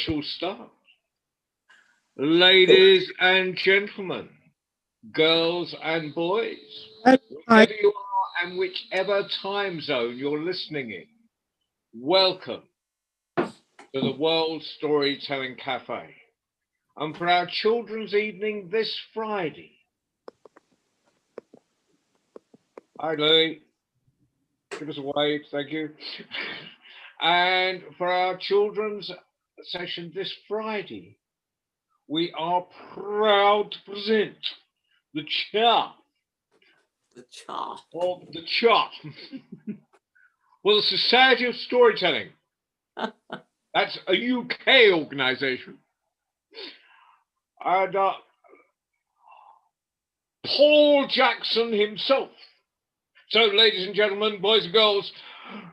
shall start. Ladies and gentlemen, girls and boys, Hi. wherever you are and whichever time zone you're listening in, welcome to the World Storytelling Cafe. And for our children's evening this Friday, hi Louis, give us a wave, thank you. And for our children's session this Friday, we are proud to present the chair. The chair. Of the chair. Well, the Society of Storytelling. That's a UK organisation. And Paul Jackson himself. So, ladies and gentlemen, boys and girls,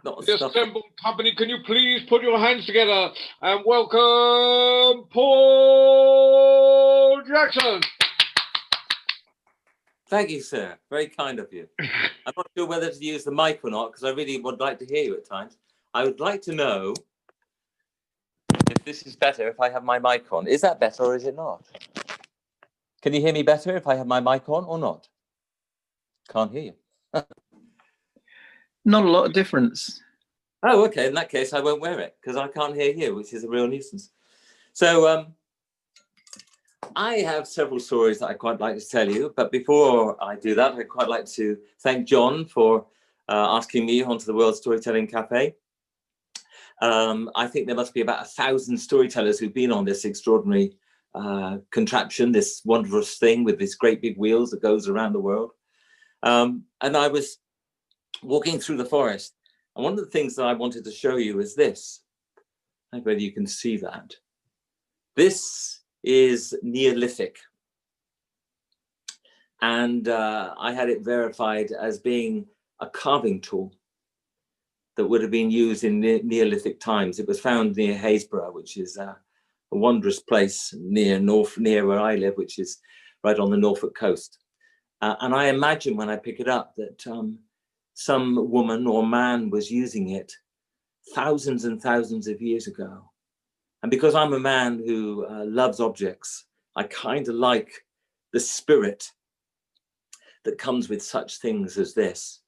the assembled company, can you please put your hands together and welcome Paul Jackson? Thank you, sir. Very kind of you. I'm not sure whether to use the mic or not, because I really would like to hear you at times. I would like to know if this is better if I have my mic on. Is that better or is it not? Can you hear me better if I have my mic on or not? Can't hear you. Not a lot of difference. Oh, okay. In that case, I won't wear it because I can't hear you, which is a real nuisance. So I have several stories that I'd quite like to tell you. But before I do that, I'd quite like to thank John for asking me onto the World Storytelling Cafe. I think there must be about 1,000 storytellers who've been on this extraordinary contraption, this wondrous thing with these great big wheels that goes around the world. And I was walking through the forest, and one of the things that I wanted to show you is this. I don't know whether you can see that. This is Neolithic, and I had it verified as being a carving tool that would have been used in Neolithic times. It was found near Haysborough, which is a wondrous place near where I live, which is right on the Norfolk coast. And I imagine when I pick it up that some woman or man was using it thousands and thousands of years ago. And because I'm a man who loves objects, I kind of like the spirit that comes with such things as this.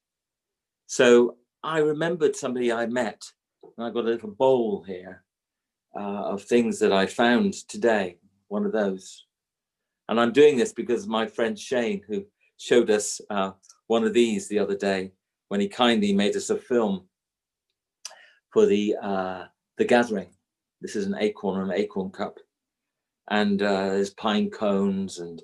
So I remembered somebody I met, and I got a little bowl here of things that I found today, one of those. And I'm doing this because of my friend Shane, who showed us one of these the other day when he kindly made us a film for the gathering. This is an acorn cup. And there's pine cones and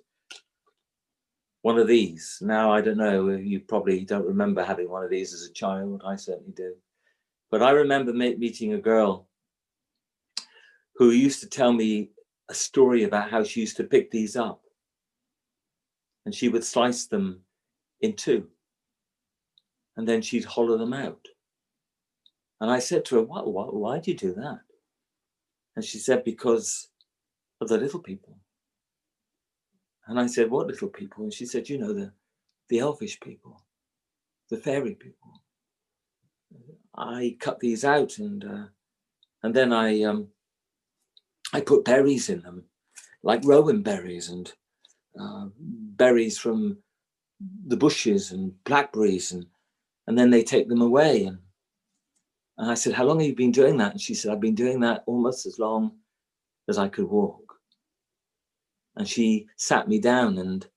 one of these. Now, I don't know, you probably don't remember having one of these as a child. I certainly do. But I remember meeting a girl who used to tell me a story about how she used to pick these up. And she would slice them in two. And then she'd hollow them out. And I said to her, why do you do that? And she said, because of the little people. And I said, what little people? And she said, you know, the elvish people, the fairy people. I cut these out and then I put berries in them, like rowan berries and berries from the bushes and blackberries, and then they take them away. And I said, how long have you been doing that? And she said, I've been doing that almost as long as I could walk. And she sat me down, and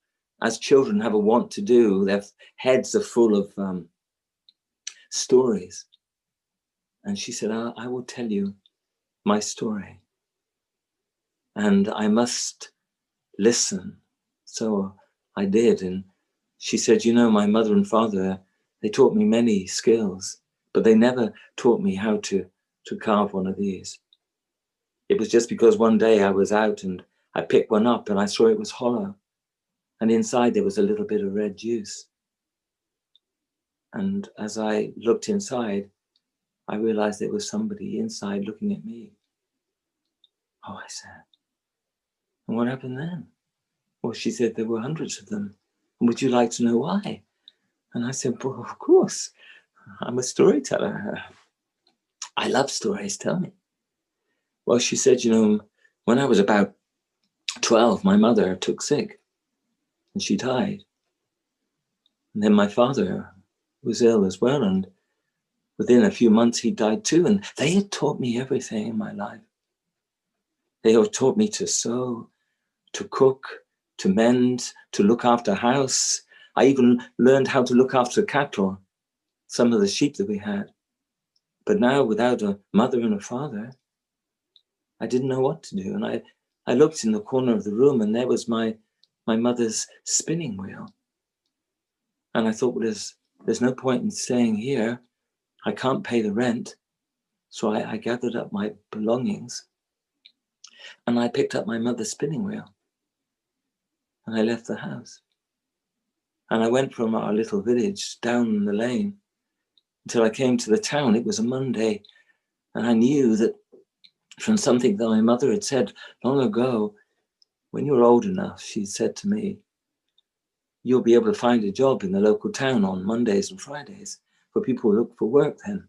as children have a want to do, their heads are full of stories. And she said, I will tell you my story. And I must listen. So I did. And she said, you know, my mother and father, they taught me many skills, but they never taught me how to carve one of these. It was just because one day I was out and I picked one up and I saw it was hollow. And inside there was a little bit of red juice. And as I looked inside, I realized there was somebody inside looking at me. Oh, I said, and what happened then? Well, she said there were hundreds of them. And would you like to know why? And I said, well, of course. I'm a storyteller. I love stories, tell me. Well, she said, you know, when I was about 12, my mother took sick and she died. And then my father was ill as well. And within a few months, he died too. And they had taught me everything in my life. They had taught me to sew, to cook, to mend, to look after a house. I even learned how to look after cattle, some of the sheep that we had. But now, without a mother and a father, I didn't know what to do. And I looked in the corner of the room, and there was my mother's spinning wheel. And I thought, well, there's no point in staying here. I can't pay the rent. So I gathered up my belongings and I picked up my mother's spinning wheel and I left the house. And I went from our little village down the lane until I came to the town. It was a Monday. And I knew that from something that my mother had said long ago, when you're old enough, she said to me, you'll be able to find a job in the local town on Mondays and Fridays for people who look for work then.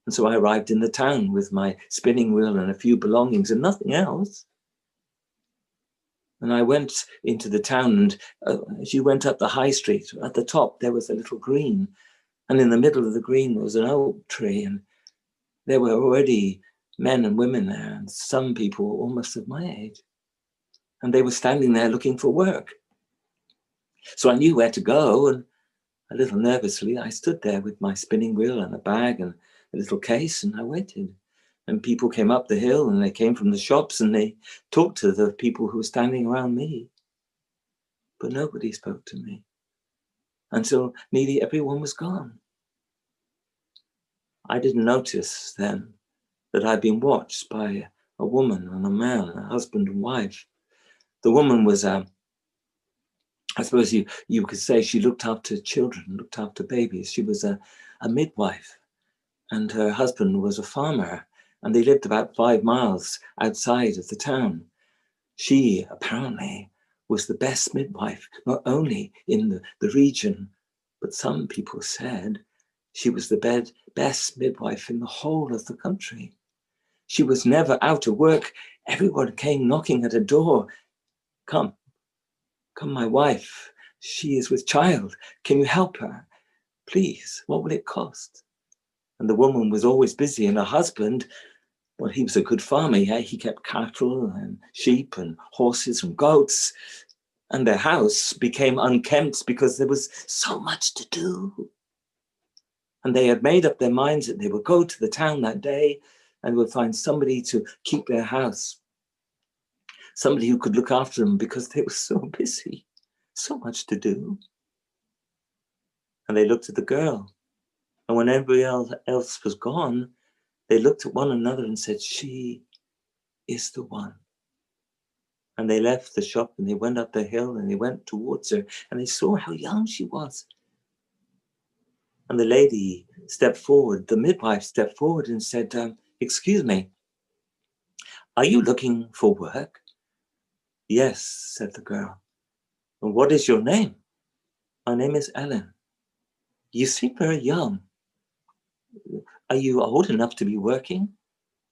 And so I arrived in the town with my spinning wheel and a few belongings and nothing else. And I went into the town, and as you went up the high street, at the top, there was a little green. And in the middle of the green was an oak tree. And there were already men and women there, and some people almost of my age. And they were standing there looking for work. So I knew where to go. And a little nervously, I stood there with my spinning wheel and a bag and a little case, and I waited. And people came up the hill, and they came from the shops, and they talked to the people who were standing around me. But nobody spoke to me until nearly everyone was gone. I didn't notice then that I'd been watched by a woman and a man, a husband and wife. The woman was, I suppose you could say, she looked after children, looked after babies. She was a midwife, and her husband was a farmer, and they lived about 5 miles outside of the town. She apparently was the best midwife, not only in the region, but some people said she was the best midwife in the whole of the country. She was never out of work. Everyone came knocking at her door. Come, my wife. She is with child. Can you help her? Please, what will it cost? And the woman was always busy, and her husband, well, he was a good farmer. Yeah? He kept cattle and sheep and horses and goats. And their house became unkempt because there was so much to do. And they had made up their minds that they would go to the town that day and would find somebody to keep their house, somebody who could look after them because they were so busy, so much to do. And they looked at the girl. And when everybody else was gone, they looked at one another and said, she is the one. And they left the shop and they went up the hill and they went towards her and they saw how young she was. And the lady stepped forward, the midwife stepped forward and said, excuse me, are you looking for work? Yes, said the girl. And what is your name? My name is Ellen. You seem very young. Are you old enough to be working?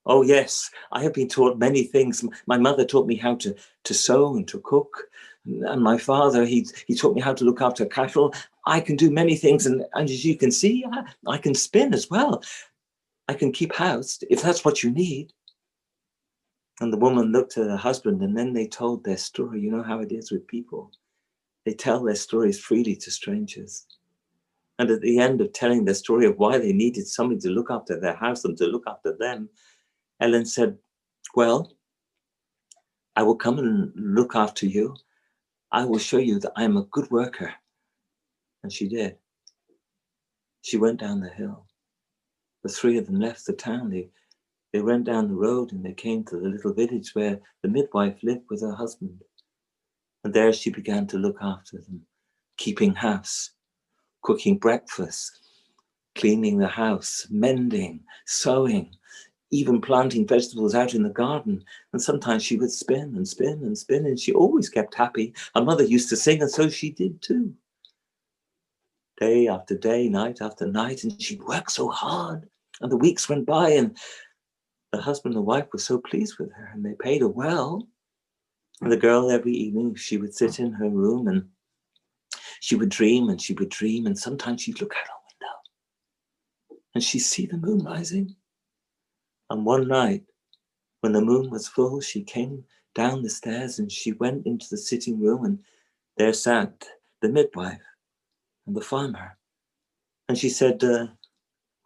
Oh, yes, I have been taught many things. My mother taught me how to sew and to cook. And my father, he taught me how to look after cattle. I can do many things. And as you can see, I can spin as well. I can keep house if that's what you need. And the woman looked at her husband and then they told their story. You know how it is with people. They tell their stories freely to strangers. And at the end of telling their story of why they needed somebody to look after their house and to look after them, Ellen said, well, I will come and look after you. I will show you that I'm a good worker. And she did. She went down the hill. The three of them left the town. They went down the road and they came to the little village where the midwife lived with her husband. And there she began to look after them, keeping house, cooking breakfast, cleaning the house, mending, sewing, even planting vegetables out in the garden. And sometimes she would spin and spin and spin, and she always kept happy. Her mother used to sing, and so she did too. Day after day, night after night, and she'd work so hard. And the weeks went by, and the husband and wife were so pleased with her, and they paid her well. And the girl, every evening, she would sit in her room and she would dream and she would dream. And sometimes she'd look out her window and she'd see the moon rising. And one night, when the moon was full, she came down the stairs and she went into the sitting room, and there sat the midwife and the farmer. And she said,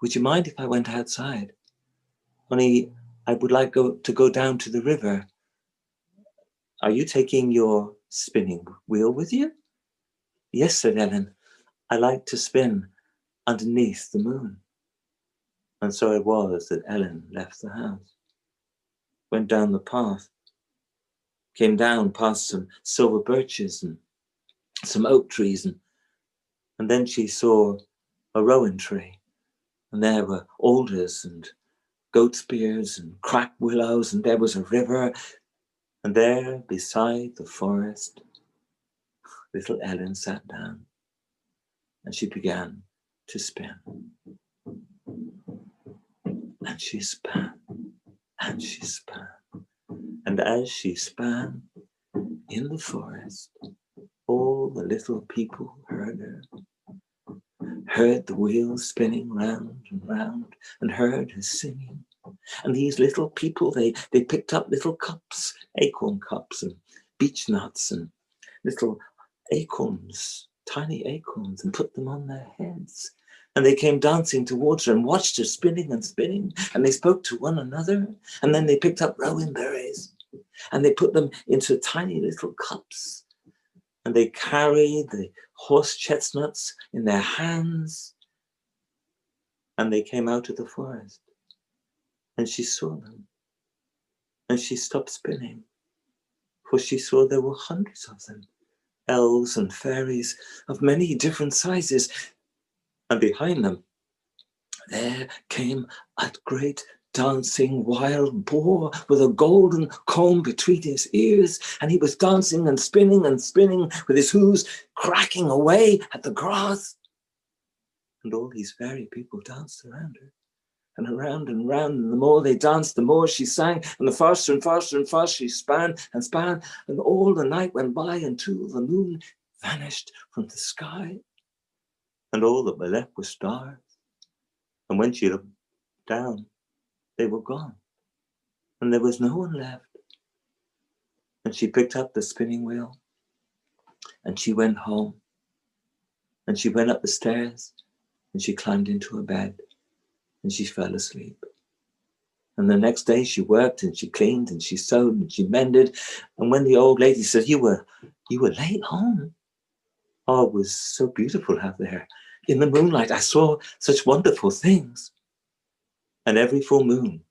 would you mind if I went outside? Only I would like to go down to the river. Are you taking your spinning wheel with you? Yes, said Ellen. I like to spin underneath the moon. And so it was that Ellen left the house, went down the path, came down past some silver birches and some oak trees, and then she saw a rowan tree, and there were alders and goat's beards and cracked willows, and there was a river, and there beside the forest, little Ellen sat down and she began to spin. And she span, and she span, and as she span in the forest, all the little people heard her, heard the wheels spinning round and round, and heard her singing. And these little people, they picked up little cups, acorn cups and beech nuts and little acorns, tiny acorns, and put them on their heads. And they came dancing towards her and watched her spinning and spinning, and they spoke to one another, and then they picked up rowan berries and they put them into tiny little cups, and they carried the horse chestnuts in their hands, and they came out of the forest. And she saw them, and she stopped spinning, for she saw there were hundreds of them, elves and fairies of many different sizes. And behind them, there came a great dancing wild boar with a golden comb between his ears, and he was dancing and spinning with his hooves cracking away at the grass. And all these fairy people danced around her, and around and round, and the more they danced, the more she sang, and the faster and faster and faster she span, and all the night went by until the moon vanished from the sky, and all that were left were stars. And when she looked down, they were gone, and there was no one left. And she picked up the spinning wheel, and she went home, and she went up the stairs, and she climbed into her bed, and she fell asleep. And the next day she worked and she cleaned and she sewed and she mended. And when the old lady said, you were late home. Oh, it was so beautiful out there. In the moonlight, I saw such wonderful things. And every full moon,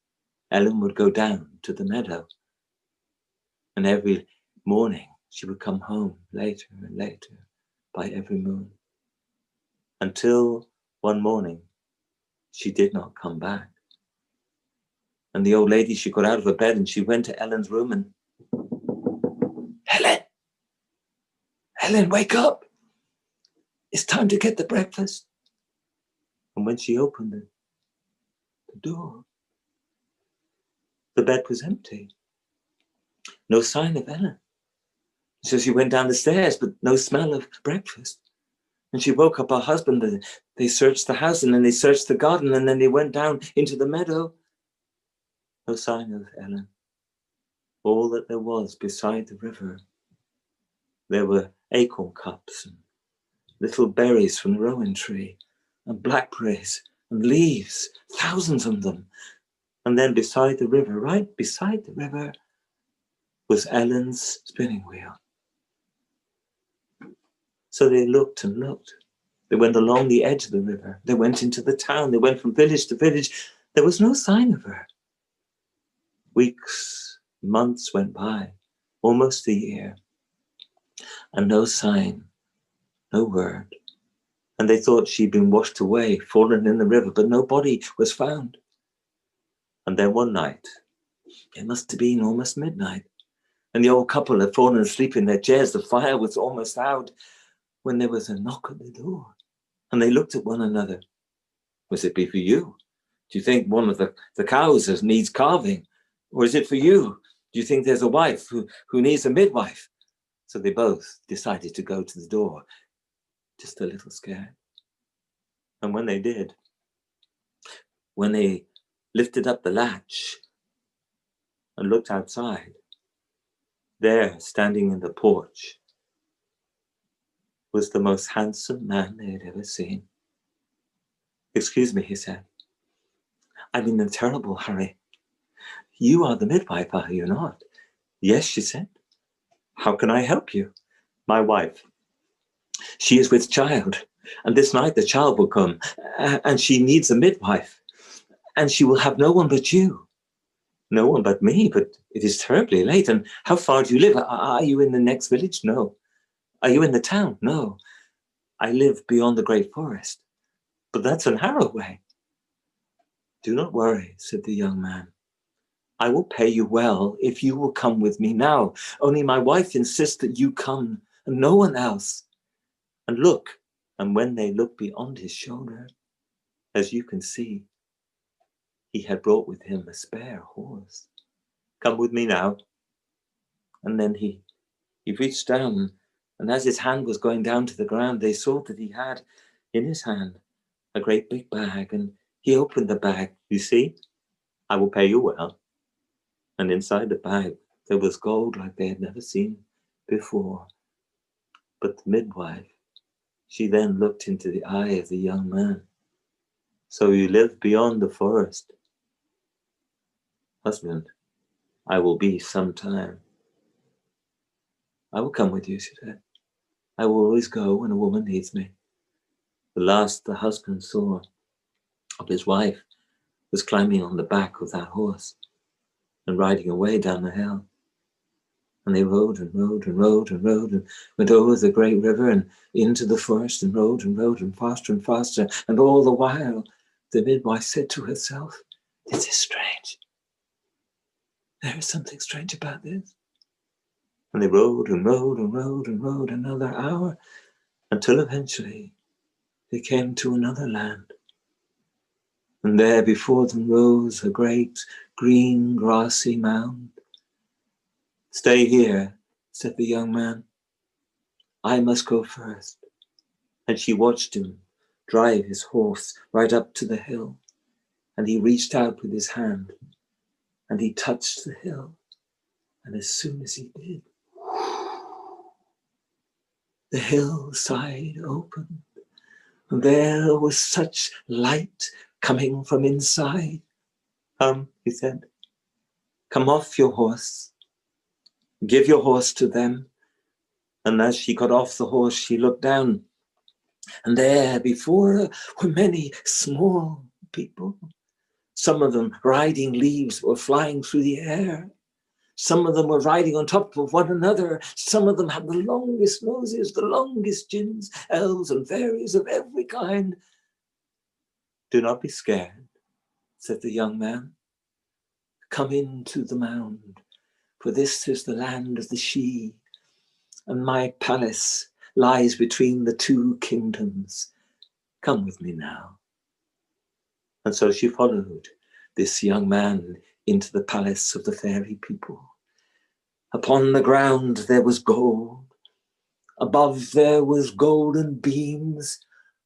Ellen would go down to the meadow. And every morning she would come home later and later by every moon. Until one morning, she did not come back. And the old lady, she got out of her bed and she went to Ellen's room and, Ellen, wake up. It's time to get the breakfast. And when she opened the door, the bed was empty. No sign of Ellen. So she went down the stairs, but no smell of breakfast. And she woke up her husband, and they searched the house, and then they searched the garden, and then they went down into the meadow. No sign of Ellen. All that there was beside the river, there were acorn cups and little berries from the rowan tree and blackberries and leaves, thousands of them. And then beside the river, right beside the river, was Ellen's spinning wheel. So they looked and looked. They went along the edge of the river. They went into the town. They went from village to village. There was no sign of her. Weeks, months went by, almost a year, and no sign, no word. And they thought she'd been washed away, fallen in the river, but no body was found. And then one night, it must have been almost midnight, and the old couple had fallen asleep in their chairs. The fire was almost out when there was a knock at the door. And they looked at one another. Was it be for you? Do you think one of the cows needs calving? Or is it for you? Do you think there's a wife who needs a midwife? So they both decided to go to the door, just a little scared. And when they did, when they lifted up the latch and looked outside, there, standing in the porch, was the most handsome man they had ever seen. Excuse me, he said. I'm in a terrible hurry. You are the midwife, are you not? Yes, she said. How can I help you? My wife. She is with child, and this night the child will come, and she needs a midwife, and she will have no one but you. No one but me, but it is terribly late. And how far do you live? Are you in the next village? No. Are you in the town? No. I live beyond the great forest, but that's a narrow way. Do not worry, said the young man. I will pay you well if you will come with me now. Only my wife insists that you come and no one else. And look, and when they looked beyond his shoulder, as you can see, he had brought with him a spare horse. Come with me now. And then he reached down, and as his hand was going down to the ground, they saw that he had in his hand a great big bag, and he opened the bag. You see, I will pay you well. And inside the bag, there was gold like they had never seen before. But the midwife, she then looked into the eye of the young man. So you live beyond the forest. Husband, I will be some time. I will come with you, she said. I will always go when a woman needs me. The last the husband saw of his wife was climbing on the back of that horse and riding away down the hill. And they rode and rode and rode and rode and went over the great river and into the forest and rode and faster and faster. And all the while, the midwife said to herself, this is strange. There is something strange about this. And they rode and rode and rode and rode another hour until eventually they came to another land. And there before them rose a great green grassy mound. Stay here, said the young man. I must go first. And she watched him drive his horse right up to the hill. And he reached out with his hand and he touched the hill. And as soon as he did, the hillside opened. And there was such light coming from inside. Come, he said, come off your horse. Give your horse to them. And as she got off the horse, she looked down. And there before her were many small people. Some of them riding leaves were flying through the air. Some of them were riding on top of one another. Some of them had the longest noses, the longest chins, elves and fairies of every kind. Do not be scared, said the young man. Come into the mound, for this is the land of the Sidhe, and my palace lies between the two kingdoms. Come with me now. And so she followed this young man into the palace of the fairy people. Upon the ground there was gold. Above there was golden beams.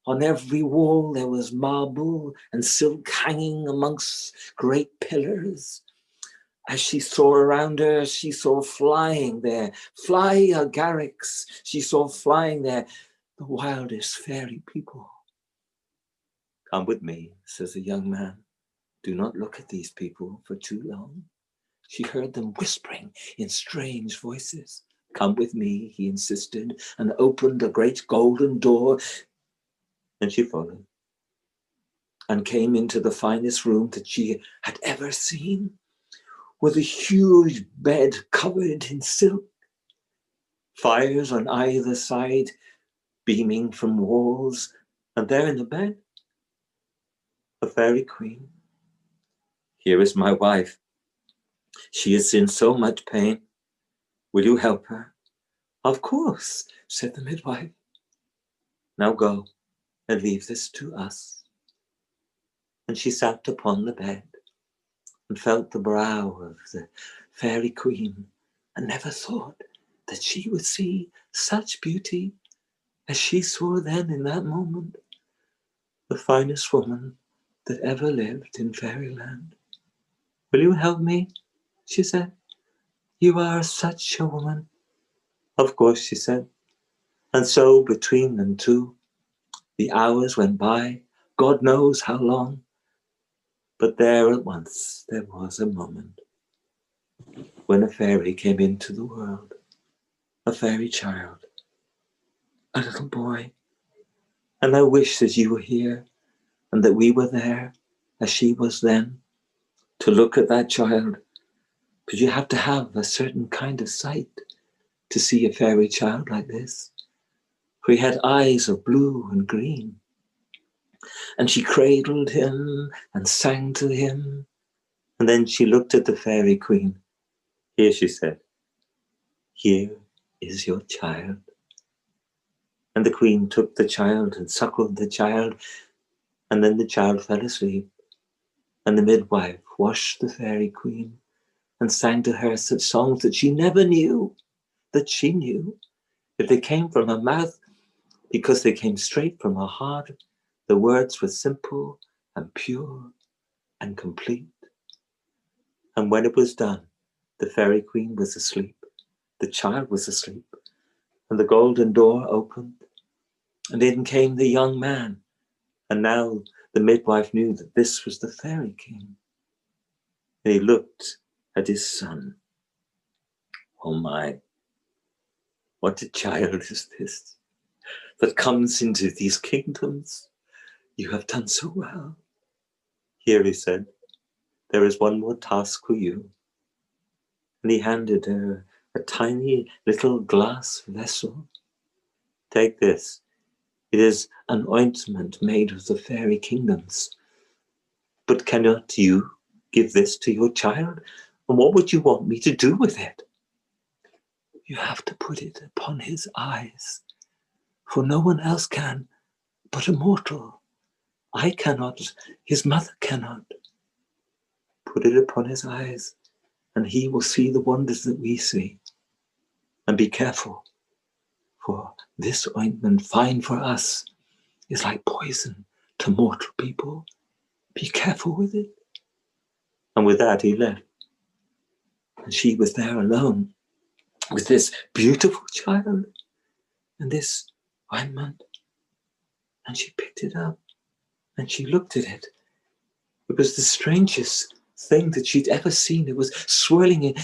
On every wall there was marble and silk hanging amongst great pillars. As she saw around her, she saw flying there, fly agarics. She saw flying there the wildest fairy people. Come with me, says the young man. Do not look at these people for too long. She heard them whispering in strange voices. Come with me, he insisted, and opened a great golden door. And she followed and came into the finest room that she had ever seen, with a huge bed covered in silk, fires on either side beaming from walls, and there in the bed, a fairy queen. Here is my wife. She is in so much pain. Will you help her? Of course, said the midwife. Now go and leave this to us. And she sat upon the bed and felt the brow of the fairy queen, and never thought that she would see such beauty as she saw then in that moment, the finest woman that ever lived in fairyland. Will you help me? She said. You are such a woman. Of course, she said. And so between them two, the hours went by, God knows how long. But there at once there was a moment when a fairy came into the world, a fairy child, a little boy. And I wish that you were here and that we were there as she was then, to look at that child. But you have to have a certain kind of sight to see a fairy child like this. For he had eyes of blue and green. And she cradled him and sang to him. And then she looked at the fairy queen. Here, she said, here is your child. And the queen took the child and suckled the child. And then the child fell asleep. And the midwife washed the fairy queen and sang to her such songs that she never knew, that she knew. If they came from her mouth, because they came straight from her heart, the words were simple and pure and complete. And when it was done, the fairy queen was asleep, the child was asleep, and the golden door opened, and in came the young man. And now the midwife knew that this was the fairy king. And he looked at his son. Oh my, what a child is this that comes into these kingdoms? You have done so well. Here, he said, there is one more task for you. And he handed her a tiny little glass vessel. Take this. It is an ointment made of the fairy kingdoms. But cannot you give this to your child? And what would you want me to do with it? You have to put it upon his eyes, for no one else can but a mortal. I cannot, his mother cannot. Put it upon his eyes, and he will see the wonders that we see. And be careful, for this ointment, fine for us, is like poison to mortal people. Be careful with it. And with that he left. And she was there alone with this beautiful child and this ointment. And she picked it up and she looked at it. It was the strangest thing that she'd ever seen. It was swirling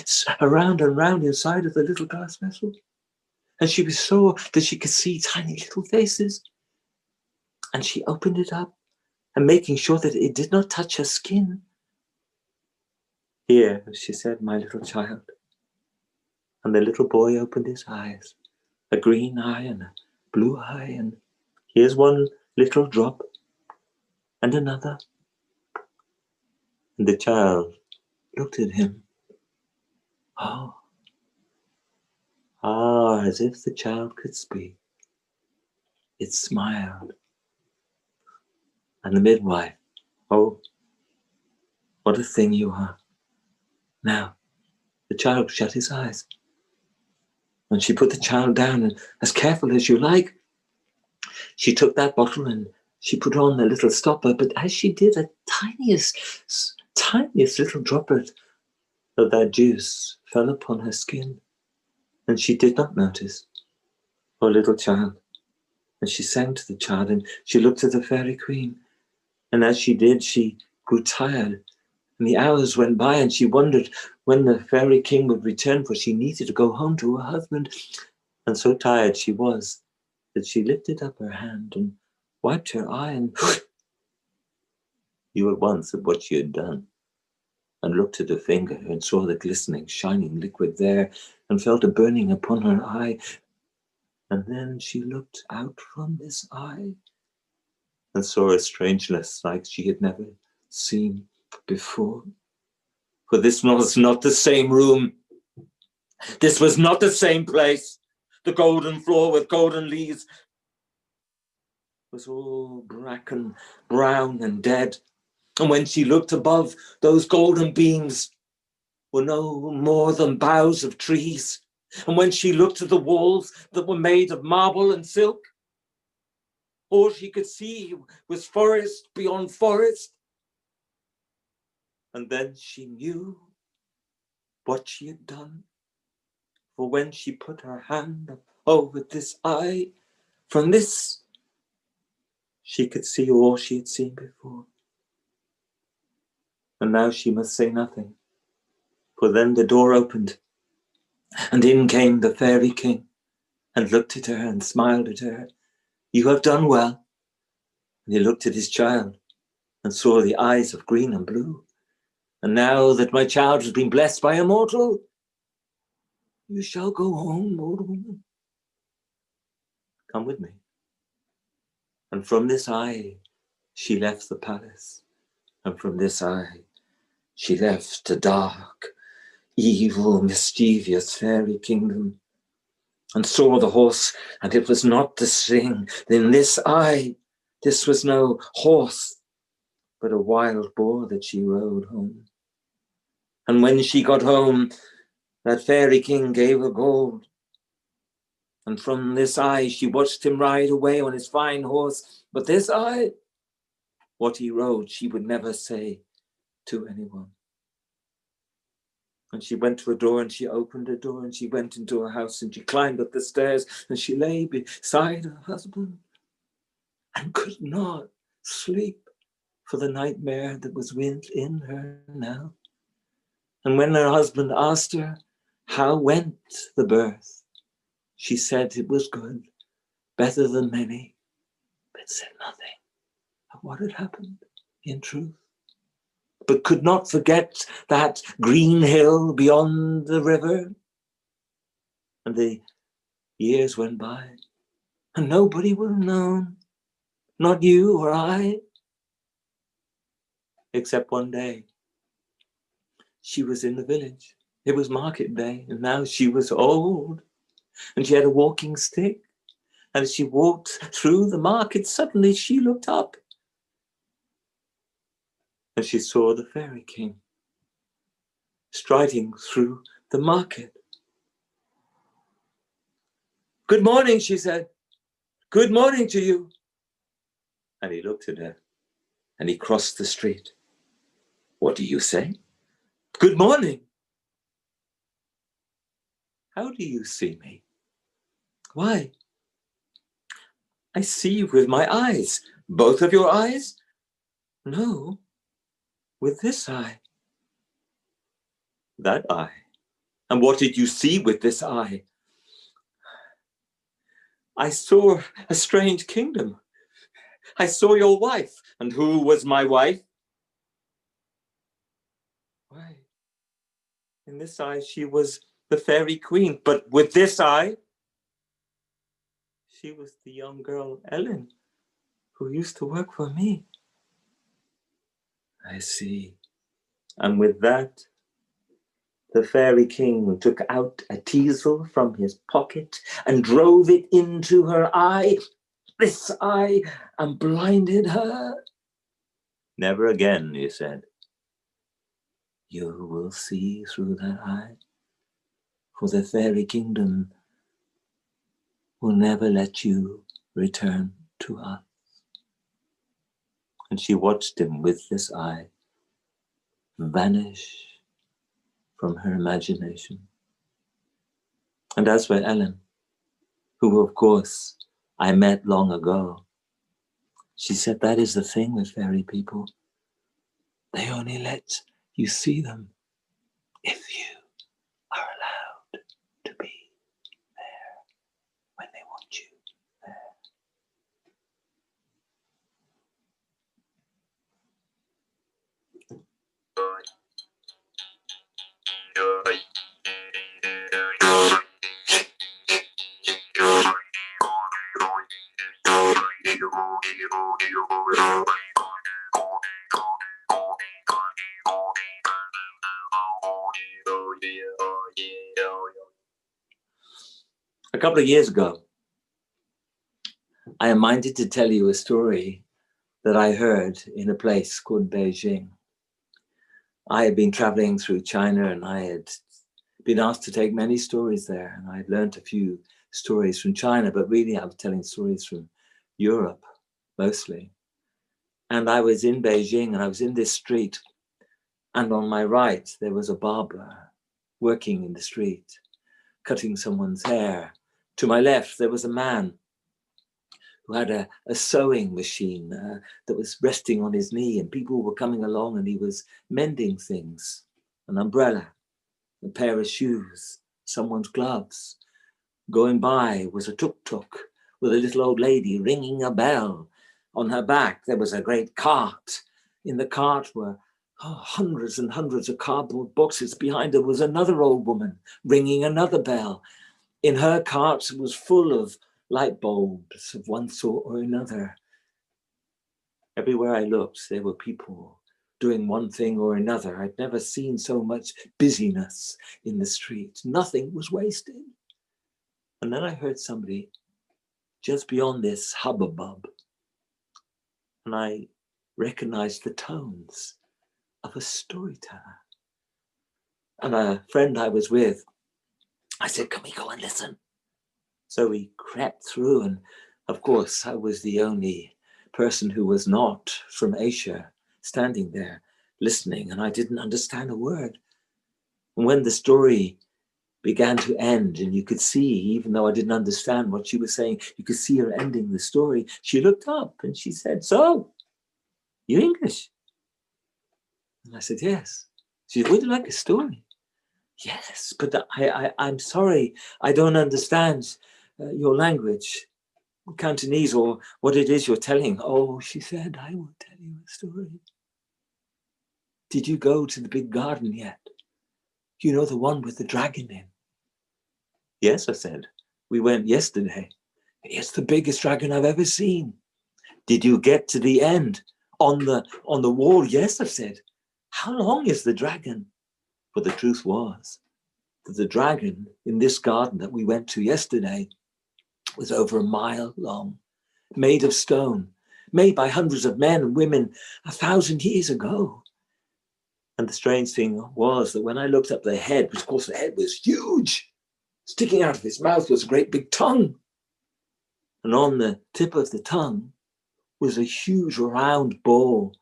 around and round inside of the little glass vessel. And she was so that she could see tiny little faces. And she opened it up and making sure that it did not touch her skin. Here, she said, my little child. And the little boy opened his eyes, a green eye and a blue eye. And here's one little drop and another. And the child looked at him. As if the child could speak. It smiled. And the midwife, oh, what a thing you are. Now, the child shut his eyes. And she put the child down, and as careful as you like, she took that bottle and she put on a little stopper. But as she did, a tiniest little droplet of that juice fell upon her skin. And she did not notice. Oh, little child. And she sang to the child, and she looked at the fairy queen. And as she did, she grew tired. And the hours went by, and she wondered when the fairy king would return, for she needed to go home to her husband. And so tired she was that she lifted up her hand and wiped her eye and knew at once at what she had done, and looked at her finger and saw the glistening, shining liquid there, and felt a burning upon her eye. And then she looked out from this eye and saw a strangeness like she had never seen before. For this was not the same room. This was not the same place. The golden floor with golden leaves was all bracken, brown and dead. And when she looked above, those golden beams were no more than boughs of trees. And when she looked at the walls that were made of marble and silk, all she could see was forest beyond forest. And then she knew what she had done. For when she put her hand up over this eye, from this, she could see all she had seen before. And now she must say nothing, for then the door opened, and in came the fairy king, and looked at her and smiled at her. You have done well. And he looked at his child and saw the eyes of green and blue. And now that my child has been blessed by a mortal, you shall go home, old woman. Come with me. And from this eye, she left the palace. And from this eye, she left the dark, evil, mischievous fairy kingdom, and saw the horse, and it was not the thing. In this eye, this was no horse, but a wild boar that she rode home. And when she got home, that fairy king gave her gold. And from this eye, she watched him ride away on his fine horse. But this eye, what he rode, she would never say to anyone. And she went to a door, and she opened a door, and she went into her house, and she climbed up the stairs, and she lay beside her husband and could not sleep for the nightmare that was within her now. And when her husband asked her, how went the birth? She said it was good, better than many, but said nothing of what had happened in truth, but could not forget that green hill beyond the river. And the years went by, and nobody would have known, not you or I, except one day. She was in the village. It was market day, and now she was old, and she had a walking stick. And as she walked through the market, suddenly she looked up, and she saw the fairy king striding through the market. Good morning, she said. Good morning to you. And he looked at her, and he crossed the street. What do you say? Good morning. How do you see me? Why? I see you with my eyes. Both of your eyes? No, with this eye. That eye. And what did you see with this eye? I saw a strange kingdom. I saw your wife. And who was my wife? Why? In this eye, she was the fairy queen. But with this eye, she was the young girl, Ellen, who used to work for me. I see. And with that, the fairy king took out a teasel from his pocket and drove it into her eye, this eye, and blinded her. Never again, he said. You will see through that eye, for the fairy kingdom will never let you return to us. And she watched him with this eye vanish from her imagination. And as for Ellen, who of course I met long ago, she said that is the thing with fairy people. They only let you see them if you are allowed to be there when they want you there. A couple of years ago, I am minded to tell you a story that I heard in a place called Beijing. I had been traveling through China and I had been asked to take many stories there. And I'd learned a few stories from China, but really I was telling stories from Europe mostly. And I was in Beijing and I was in this street. And on my right, there was a barber working in the street, cutting someone's hair. To my left, there was a man who had a sewing machine that was resting on his knee, and people were coming along and he was mending things, an umbrella, a pair of shoes, someone's gloves. Going by was a tuk-tuk with a little old lady ringing a bell. On her back, there was a great cart. In the cart were hundreds and hundreds of cardboard boxes. Behind her was another old woman ringing another bell. In her cart was full of light bulbs of one sort or another. Everywhere I looked, there were people doing one thing or another. I'd never seen so much busyness in the street. Nothing was wasted. And then I heard somebody just beyond this hubbub, and I recognized the tones of a storyteller. And a friend I was with, I said, "Can we go and listen?" So we crept through, and of course, I was the only person who was not from Asia standing there listening, and I didn't understand a word. And when the story began to end, and you could see, even though I didn't understand what she was saying, you could see her ending the story, she looked up and she said, "So, you English?" And I said, "Yes." She said, "Would you like a story?" "Yes, but I'm sorry, I don't understand your language, Cantonese, or what it is you're telling." "Oh," she said, "I will tell you a story. Did you go to the big garden yet? You know, the one with the dragon in?" "Yes," I said, "we went yesterday. It's the biggest dragon I've ever seen." "Did you get to the end on the wall?" "Yes," I said. "How long is the dragon?" For the truth was that the dragon in this garden that we went to yesterday was over a mile long, made of stone, made by hundreds of men and women 1,000 years ago. And the strange thing was that when I looked up the head, which of course the head was huge, sticking out of his mouth was a great big tongue. And on the tip of the tongue was a huge round ball.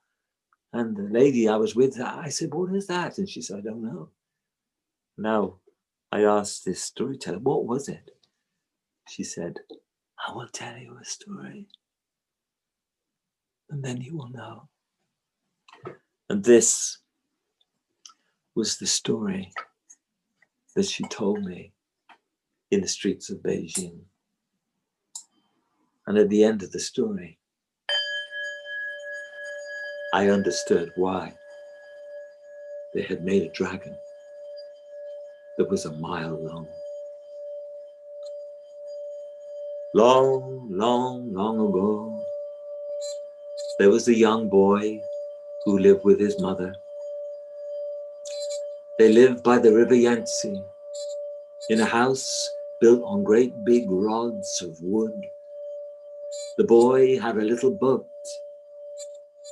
And the lady I was with, I said, "What is that?" And she said, "I don't know." Now, I asked this storyteller, "What was it?" She said, "I will tell you a story, and then you will know." And this was the story that she told me in the streets of Beijing. And at the end of the story, I understood why they had made a dragon that was a mile long. Long, long, long ago, there was a young boy who lived with his mother. They lived by the river Yangtze in a house built on great big rods of wood. The boy had a little boat,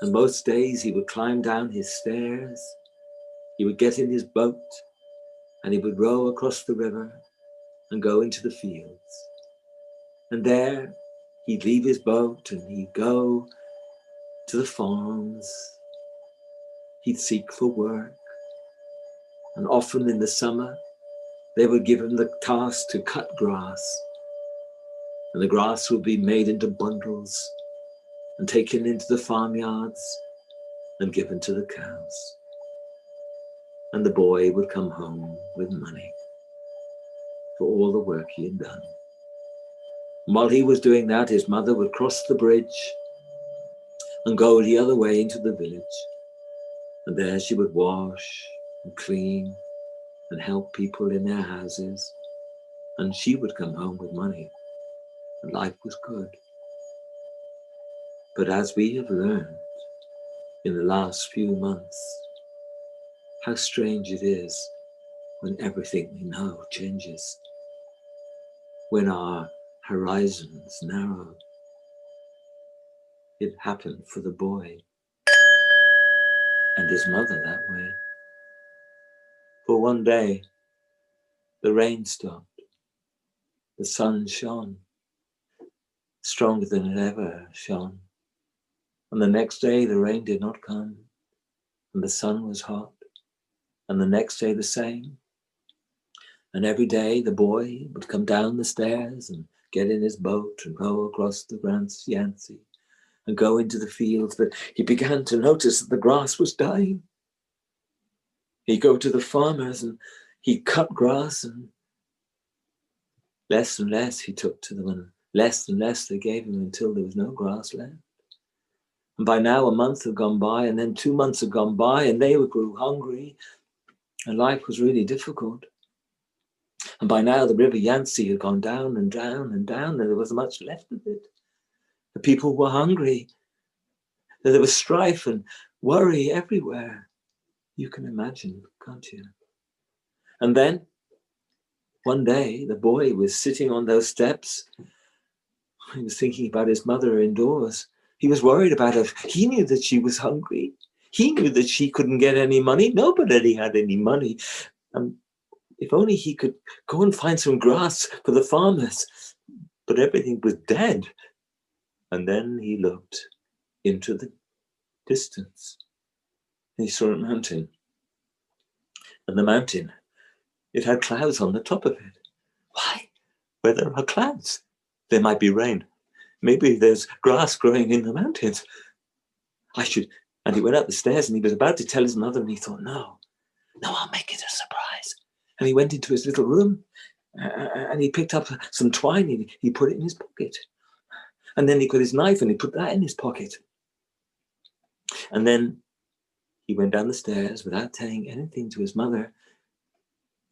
and most days he would climb down his stairs. He would get in his boat and he would row across the river and go into the fields. And there he'd leave his boat and he'd go to the farms. He'd seek for work. And often in the summer, they would give him the task to cut grass. And the grass would be made into bundles and taken into the farmyards and given to the cows. And the boy would come home with money for all the work he had done. And while he was doing that, his mother would cross the bridge and go the other way into the village. And there she would wash and clean and help people in their houses. And she would come home with money, and life was good. But as we have learned in the last few months, how strange it is when everything we know changes, when our horizons narrow. it happened for the boy and his mother that way. For one day, the rain stopped, the sun shone, stronger than it ever shone. And the next day, the rain did not come, and the sun was hot, and the next day the same. And every day the boy would come down the stairs and get in his boat and row across the Grand Yangtze and go into the fields, but he began to notice that the grass was dying. He'd go to the farmers and he'd cut grass, and less he took to them, and less they gave him, until there was no grass left. And by now a month had gone by, and then 2 months had gone by, and they grew hungry, and life was really difficult. And by now the river Yangtze had gone down and down and down, and there wasn't much left of it. The people were hungry. There was strife and worry everywhere. You can imagine, can't you? And then one day the boy was sitting on those steps. He was thinking about his mother indoors. He was worried about her. He knew that she was hungry. He knew that she couldn't get any money. Nobody had any money. If only he could go and find some grass for the farmers. But everything was dead. And then he looked into the distance. He saw a mountain. And the mountain, it had clouds on the top of it. Why? Where there are clouds, there might be rain. Maybe there's grass growing in the mountains. And he went up the stairs and he was about to tell his mother, and he thought, no, I'll make it a surprise. And he went into his little room and he picked up some twine and he put it in his pocket. And then he got his knife and he put that in his pocket. And then he went down the stairs without telling anything to his mother.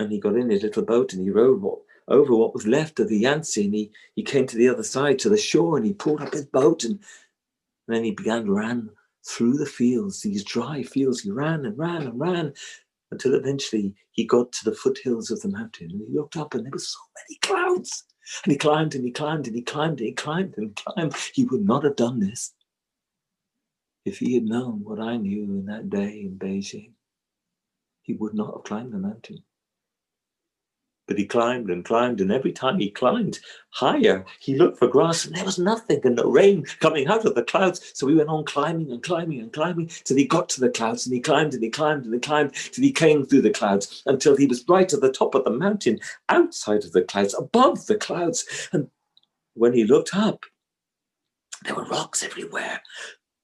And he got in his little boat and he rowed over what was left of the Yangtze. And he came to the other side, to the shore, and he pulled up his boat. And then he began to run through the fields, these dry fields. He ran and ran and ran until eventually he got to the foothills of the mountain. And he looked up and there were so many clouds. And he climbed and he climbed and he climbed and he climbed and climbed. He would not have done this if he had known what I knew in that day in Beijing. He would not have climbed the mountain. But he climbed and climbed, and every time he climbed higher, he looked for grass, and there was nothing, and no rain coming out of the clouds. So he went on climbing and climbing and climbing till he got to the clouds, and he climbed and he climbed and he climbed till he came through the clouds, until he was right at the top of the mountain, outside of the clouds, above the clouds. And when he looked up, there were rocks everywhere,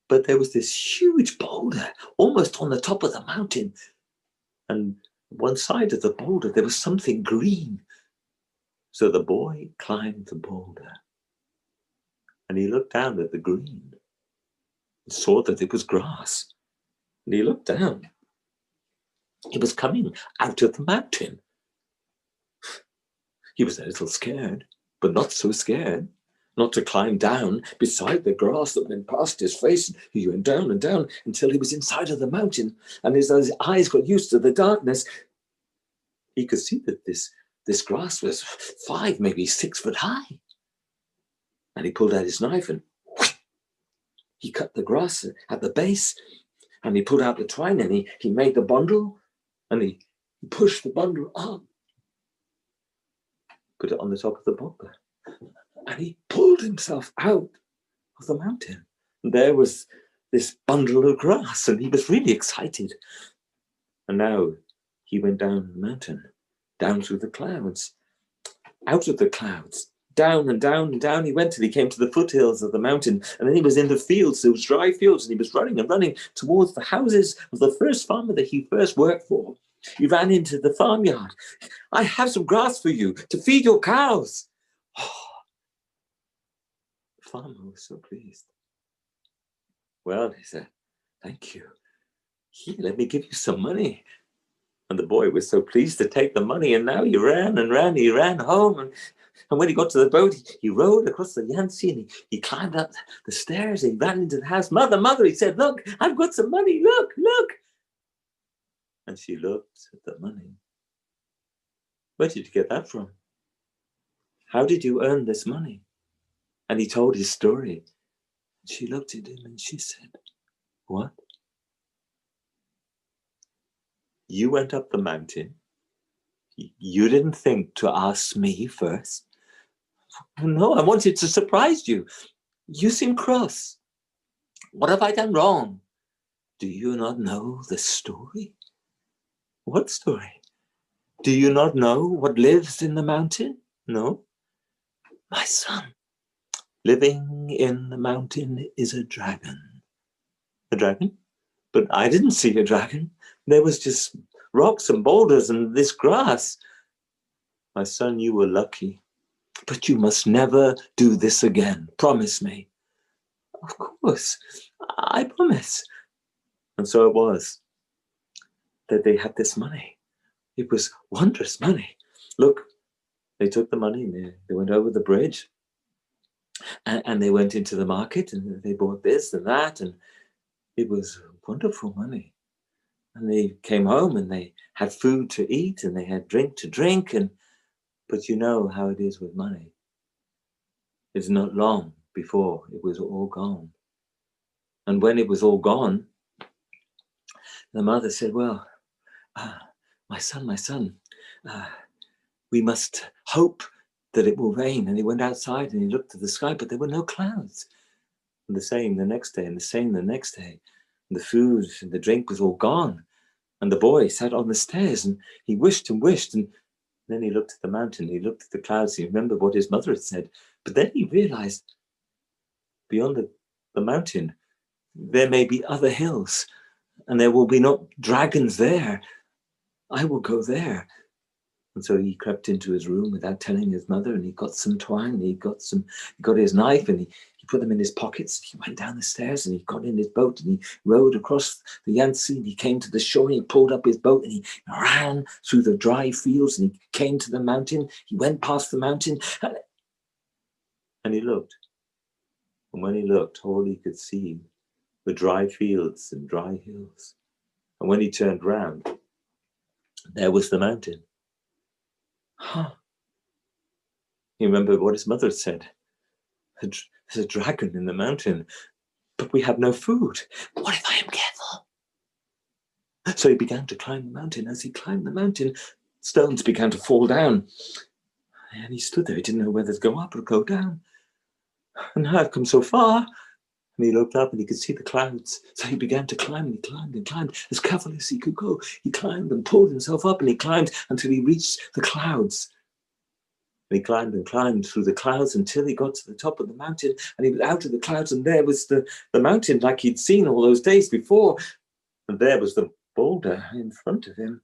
but there was this huge boulder almost on the top of the mountain. And one side of the boulder, there was something green. So the boy climbed the boulder and he looked down at the green and saw that it was grass. And he looked down. It was coming out of the mountain. He was a little scared, but not so scared not to climb down beside the grass that went past his face. He went down and down until he was inside of the mountain. And as his eyes got used to the darkness, he could see that this grass was 5, maybe 6 foot high. And he pulled out his knife and he cut the grass at the base, and he pulled out the twine and he made the bundle, and he pushed the bundle up, put it on the top of the boulder, and he pulled himself out of the mountain. And there was this bundle of grass, and he was really excited. And now he went down the mountain, down through the clouds, out of the clouds, down and down and down he went till he came to the foothills of the mountain. And then he was in the fields, those dry fields, and he was running and running towards the houses of the first farmer that he first worked for. He ran into the farmyard. I have some grass for you to feed your cows. Oh, the farmer was so pleased. Well, he said, thank you. Here, let me give you some money. And the boy was so pleased to take the money, and now he ran and ran. He ran home, and when he got to the boat, he rowed across the Yangtze, and he climbed up the stairs. And he ran into the house. Mother, he said, look, I've got some money. Look. And she looked at the money. Where did you get that from? How did you earn this money? And he told his story. She looked at him and she said, "What? You went up the mountain? You didn't think to ask me first?" "No, I wanted to surprise you. You seem cross. What have I done wrong? Do you not know the story?" "What story? Do you not know what lives in the mountain?" "No." "My son, living in the mountain is a dragon." "A dragon? But I didn't see a dragon. There was just rocks and boulders and this grass." "My son, you were lucky. But you must never do this again. Promise me." "Of course, I promise." And so it was that they had this money. It was wondrous money. Look, they took the money and they went over the bridge and they went into the market and they bought this and that, and it was wonderful money. And they came home and they had food to eat and they had drink to drink. But you know how it is with money. It's not long before it was all gone. And when it was all gone, the mother said, "Well, my son, we must hope that it will rain." And he went outside and he looked at the sky, but there were no clouds. And the same the next day, and the same the next day. And the food and the drink was all gone. And the boy sat on the stairs and he wished and wished. And then he looked at the mountain, he looked at the clouds, he remembered what his mother had said. But then he realized beyond the mountain, there may be other hills and there will be not dragons there. I will go there. And so he crept into his room without telling his mother, and he got some twine, and he got his knife, and he put them in his pockets. He went down the stairs and he got in his boat and he rowed across the Yangtze, and he came to the shore and he pulled up his boat and he ran through the dry fields and he came to the mountain. He went past the mountain and he looked. And when he looked, all he could see were dry fields and dry hills. And when he turned round, there was the mountain. He remembered what his mother said. There's a dragon in the mountain, but we have no food. What if I am careful? So he began to climb the mountain. As he climbed the mountain, stones began to fall down. And he stood there. He didn't know whether to go up or go down. And now I've come so far. And he looked up and he could see the clouds. So he began to climb, and he climbed and climbed as carefully as he could go. He climbed and pulled himself up and he climbed until he reached the clouds. And he climbed and climbed through the clouds until he got to the top of the mountain, and he was out of the clouds, and there was the mountain like he'd seen all those days before. And there was the boulder in front of him.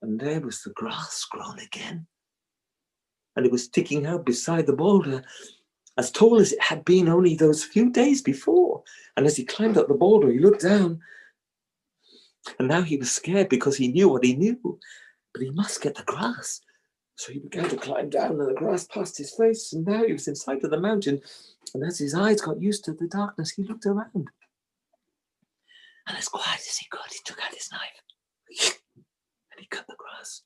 And there was the grass grown again. And it was sticking out beside the boulder, as tall as it had been only those few days before. And as he climbed up the boulder, he looked down. And now he was scared because he knew what he knew. But he must get the grass. So he began to climb down, and the grass passed his face, and now he was inside of the mountain. And as his eyes got used to the darkness, he looked around. And as quiet as he could, he took out his knife. And he cut the grass.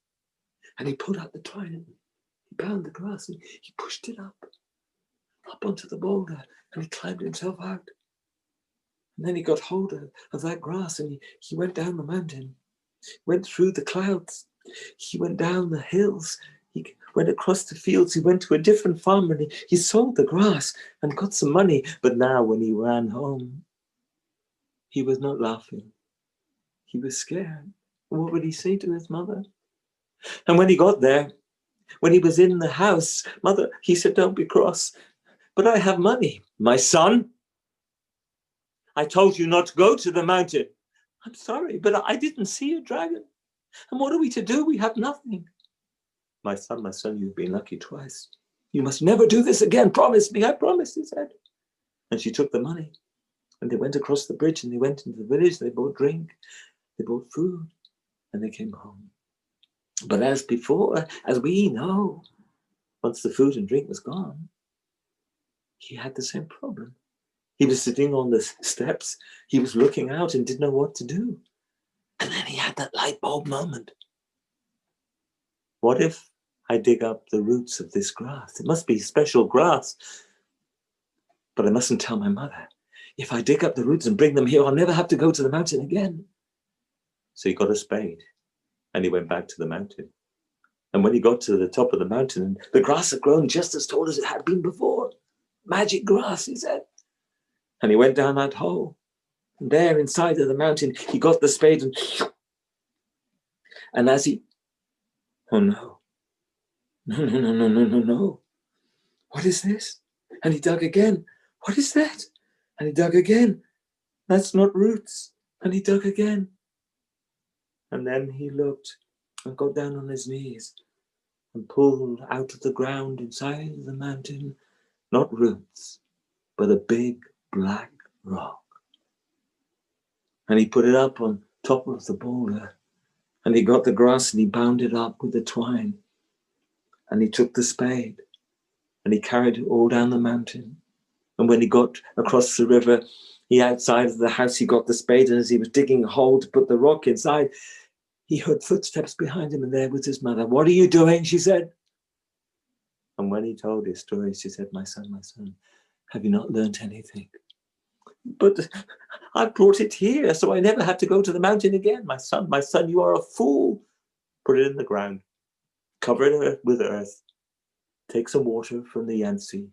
And he pulled out the twine. He bound the grass, and he pushed it up onto the boulder, and he climbed himself out. And then he got hold of that grass, and he went down the mountain, went through the clouds. He went down the hills. He went across the fields. He went to a different farm, and he sold the grass and got some money. But now when he ran home, he was not laughing. He was scared. What would he say to his mother? And when he got there, when he was in the house, mother, he said, "Don't be cross, but I have money." "My son, I told you not to go to the mountain." "I'm sorry, but I didn't see a dragon. And what are we to do? We have nothing." My son, you've been lucky twice. You must never do this again. Promise me." "I promise," he said. And she took the money. And they went across the bridge and they went into the village. They bought drink. They bought food. And they came home. But as before, as we know, once the food and drink was gone, he had the same problem. He was sitting on the steps. He was looking out and didn't know what to do. And then he had that light bulb moment. What if I dig up the roots of this grass? It must be special grass. but I mustn't tell my mother. If I dig up the roots and bring them here, I'll never have to go to the mountain again. So he got a spade and he went back to the mountain. And when he got to the top of the mountain, the grass had grown just as tall as it had been before. Magic grass, he said. And he went down that hole. And there inside of the mountain, he got the spade and as he, oh no, no. What is this? And he dug again. What is that? And he dug again. That's not roots. And he dug again. And then he looked and got down on his knees and pulled out of the ground inside the mountain, not roots, but a big black rock. And he put it up on top of the boulder. And he got the grass and he bound it up with the twine. And he took the spade and he carried it all down the mountain. And when he got across the river, he outside of the house, he got the spade, and as he was digging a hole to put the rock inside, he heard footsteps behind him, and there was his mother. What are you doing? She said. And when he told his story, she said, my son, have you not learned anything? But I brought it here, so I never had to go to the mountain again. My son, you are a fool. Put it in the ground. Cover it with earth. Take some water from the Yangtze.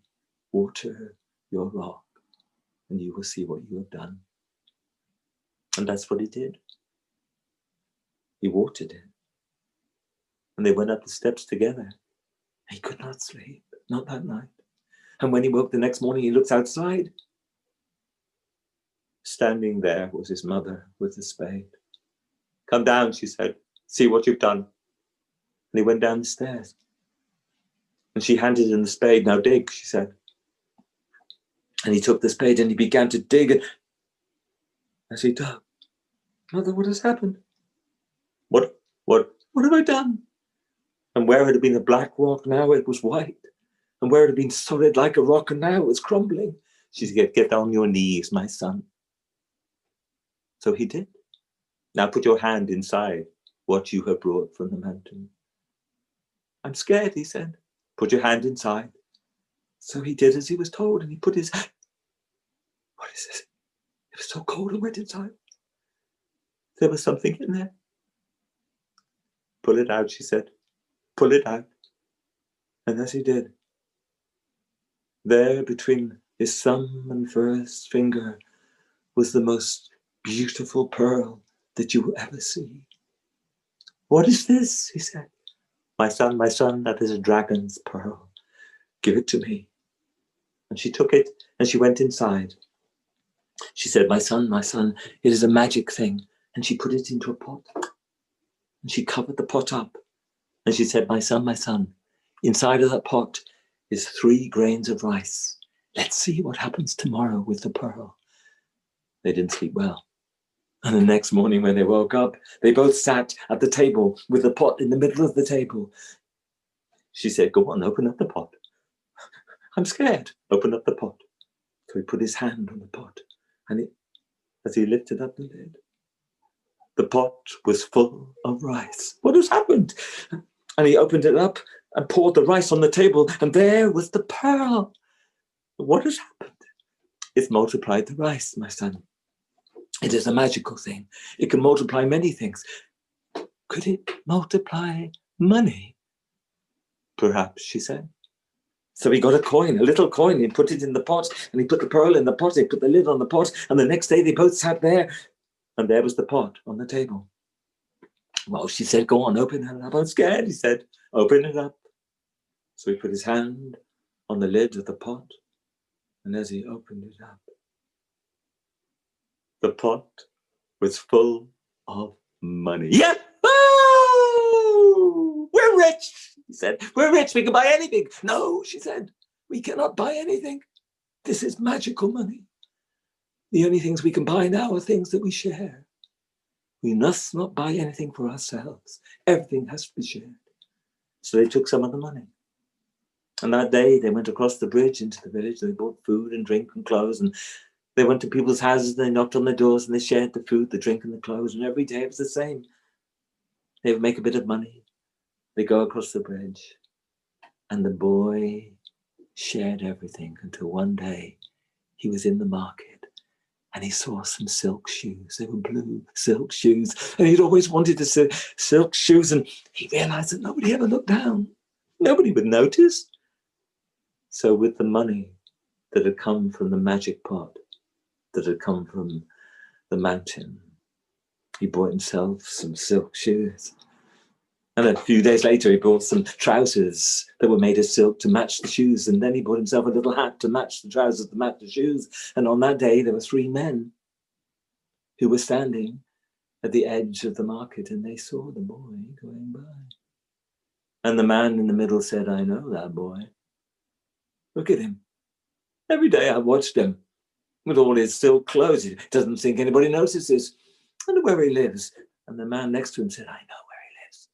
Water your rock, and you will see what you have done. And that's what he did. He watered it. And they went up the steps together. He could not sleep, not that night. And when he woke the next morning, he looks outside. Standing there was his mother with the spade. Come down, she said. See what you've done. And he went down the stairs. And she handed him the spade. Now dig, she said. And he took the spade and he began to dig. And as he dug, Mother, what has happened? What have I done? And where it had been a black rock, now it was white. And where it had been solid like a rock, and now it was crumbling. She said, get on your knees, my son. So he did. Now put your hand inside what you have brought from the mountain. I'm scared, he said. Put your hand inside. So he did as he was told, and he put his hand. What is this? It was so cold and wet inside. There was something in there. Pull it out, she said. Pull it out. And as he did, there between his thumb and first finger was the most beautiful pearl that you will ever see. What is this? He said. My son, that is a dragon's pearl. Give it to me. And she took it and she went inside. She said, my son, it is a magic thing. And she put it into a pot. And she covered the pot up. And she said, my son, inside of that pot is 3 grains of rice. Let's see what happens tomorrow with the pearl. They didn't sleep well. And the next morning when they woke up, they both sat at the table with the pot in the middle of the table. She said, go on, open up the pot. I'm scared. Open up the pot. So he put his hand on the pot. And as he lifted up the lid, the pot was full of rice. What has happened? And he opened it up and poured the rice on the table. And there was the pearl. What has happened? It's multiplied the rice, my son. It is a magical thing. It can multiply many things. Could it multiply money? Perhaps, she said. So he got a coin, a little coin. He put it in the pot, and he put the pearl in the pot. He put the lid on the pot, and the next day they both sat there, and there was the pot on the table. Well, she said, go on, open it up. I'm scared, he said. Open it up. So he put his hand on the lid of the pot, and as he opened it up, the pot was full of money. Yeah! Oh! We're rich, he said. We're rich, we can buy anything. No, she said, we cannot buy anything. This is magical money. The only things we can buy now are things that we share. We must not buy anything for ourselves. Everything has to be shared. So they took some of the money. And that day they went across the bridge into the village. They bought food and drink and clothes, and they went to people's houses, and they knocked on their doors, and they shared the food, the drink, and the clothes. And every day it was the same. They would make a bit of money. They go across the bridge, and the boy shared everything until one day he was in the market and he saw some silk shoes. They were blue silk shoes. And he'd always wanted to see silk shoes. And he realized that nobody ever looked down. Nobody would notice. So with the money that had come from the magic pot, that had come from the mountain, he bought himself some silk shoes. And a few days later, he bought some trousers that were made of silk to match the shoes. And then he bought himself a little hat to match the trousers to match the shoes. And on that day, there were 3 men who were standing at the edge of the market, and they saw the boy going by. And the man in the middle said, I know that boy. Look at him. Every day I watched him with all his silk clothes. He doesn't think anybody notices. I wonder where he lives. And the man next to him said, I know where he lives.